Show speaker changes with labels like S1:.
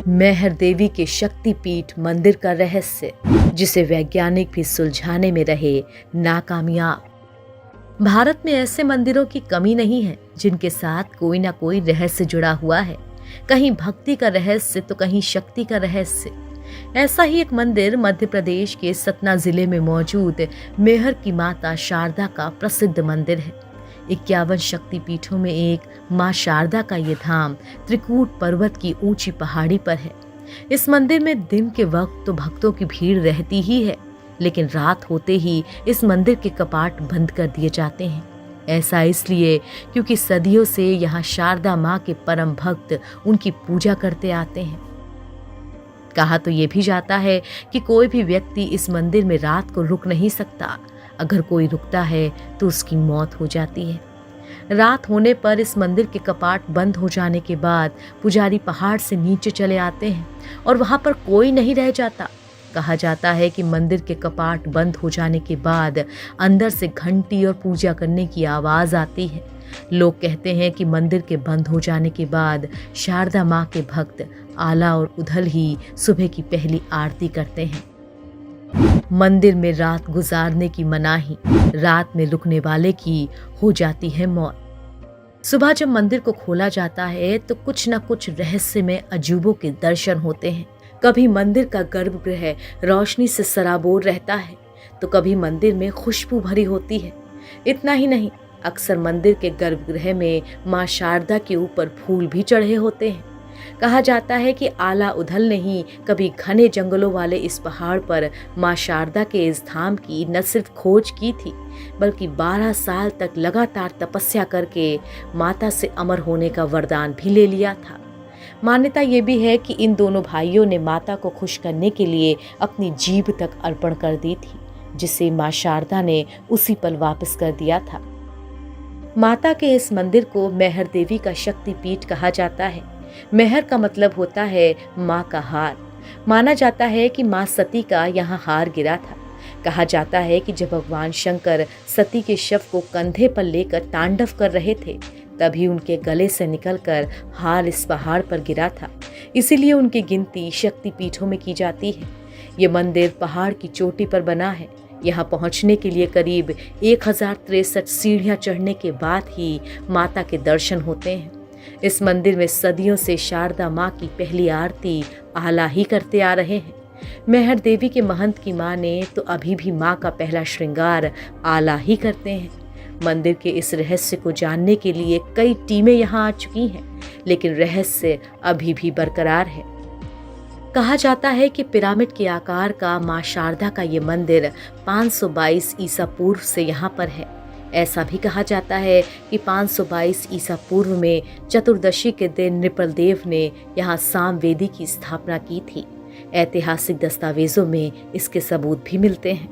S1: मैहर देवी के शक्तिपीठ मंदिर का रहस्य, जिसे वैज्ञानिक भी सुलझाने में रहे नाकामयाब। भारत में ऐसे मंदिरों की कमी नहीं है जिनके साथ कोई ना कोई रहस्य जुड़ा हुआ है। कहीं भक्ति का रहस्य तो कहीं शक्ति का रहस्य। ऐसा ही एक मंदिर मध्य प्रदेश के सतना जिले में मौजूद मैहर की माता शारदा का प्रसिद्ध मंदिर है। 51 शक्तिपीठों में एक मां शारदा का ये धाम त्रिकूट पर्वत की ऊंची पहाड़ी पर है। इस मंदिर में दिन के वक्त तो भक्तों की भीड़ रहती ही है, लेकिन रात होते ही इस मंदिर के कपाट बंद कर दिए जाते हैं। ऐसा इसलिए क्योंकि सदियों से यहाँ शारदा माँ के परम भक्त उनकी पूजा करते आते हैं। कहा तो ये भी जाता है कि कोई भी व्यक्ति इस मंदिर में रात को रुक नहीं सकता। अगर कोई रुकता है तो उसकी मौत हो जाती है। रात होने पर इस मंदिर के कपाट बंद हो जाने के बाद पुजारी पहाड़ से नीचे चले आते हैं और वहां पर कोई नहीं रह जाता। कहा जाता है कि मंदिर के कपाट बंद हो जाने के बाद अंदर से घंटी और पूजा करने की आवाज आती है। लोग कहते हैं कि मंदिर के बंद हो जाने के बाद शारदा माँ के भक्त आला और उधल ही सुबह की पहली आरती करते हैं। मंदिर में रात गुजारने की मनाही, रात में रुकने वाले की हो जाती है मौत। सुबह जब मंदिर को खोला जाता है तो कुछ न कुछ रहस्यमय अजूबों के दर्शन होते हैं। कभी मंदिर का गर्भगृह रोशनी से सराबोर रहता है तो कभी मंदिर में खुशबू भरी होती है। इतना ही नहीं, अक्सर मंदिर के गर्भगृह में मां शारदा के ऊपर फूल भी चढ़े होते हैं। कहा जाता है कि आला उधल ने ही कभी घने जंगलों वाले इस पहाड़ पर मां शारदा के इस धाम की न सिर्फ खोज की थी, बल्कि 12 साल तक लगातार तपस्या करके माता से अमर होने का वरदान भी ले लिया था। मान्यता ये भी है कि इन दोनों भाइयों ने माता को खुश करने के लिए अपनी जीभ तक अर्पण कर दी थी, जिसे मां शारदा ने उसी पल वापस कर दिया था। माता के इस मंदिर को मैहर देवी का शक्तिपीठ कहा जाता है। मैहर का मतलब होता है माँ का हार। माना जाता है कि माँ सती का यहाँ हार गिरा था। कहा जाता है कि जब भगवान शंकर सती के शव को कंधे पर लेकर तांडव कर रहे थे, तभी उनके गले से निकलकर हार इस पहाड़ पर गिरा था। इसीलिए उनकी गिनती शक्तिपीठों में की जाती है। ये मंदिर पहाड़ की चोटी पर बना है। यहाँ पहुँचने के लिए करीब 1063 सीढ़ियाँ चढ़ने के बाद ही माता के दर्शन होते हैं। इस मंदिर में सदियों से शारदा माँ की पहली आरती आला ही करते आ रहे हैं। मैहर देवी के महंत की माँ ने तो अभी भी माँ का पहला श्रृंगार आला ही करते हैं। मंदिर के इस रहस्य को जानने के लिए कई टीमें यहाँ आ चुकी हैं, लेकिन रहस्य अभी भी बरकरार है। कहा जाता है कि पिरामिड के आकार का माँ शारदा का ये मंदिर 522 ईसा पूर्व से यहाँ पर है। ऐसा भी कहा जाता है कि 522 ईसा पूर्व में चतुर्दशी के दिन नृपलदेव ने यहाँ सामवेदी की स्थापना की थी। ऐतिहासिक दस्तावेजों में इसके सबूत भी मिलते हैं।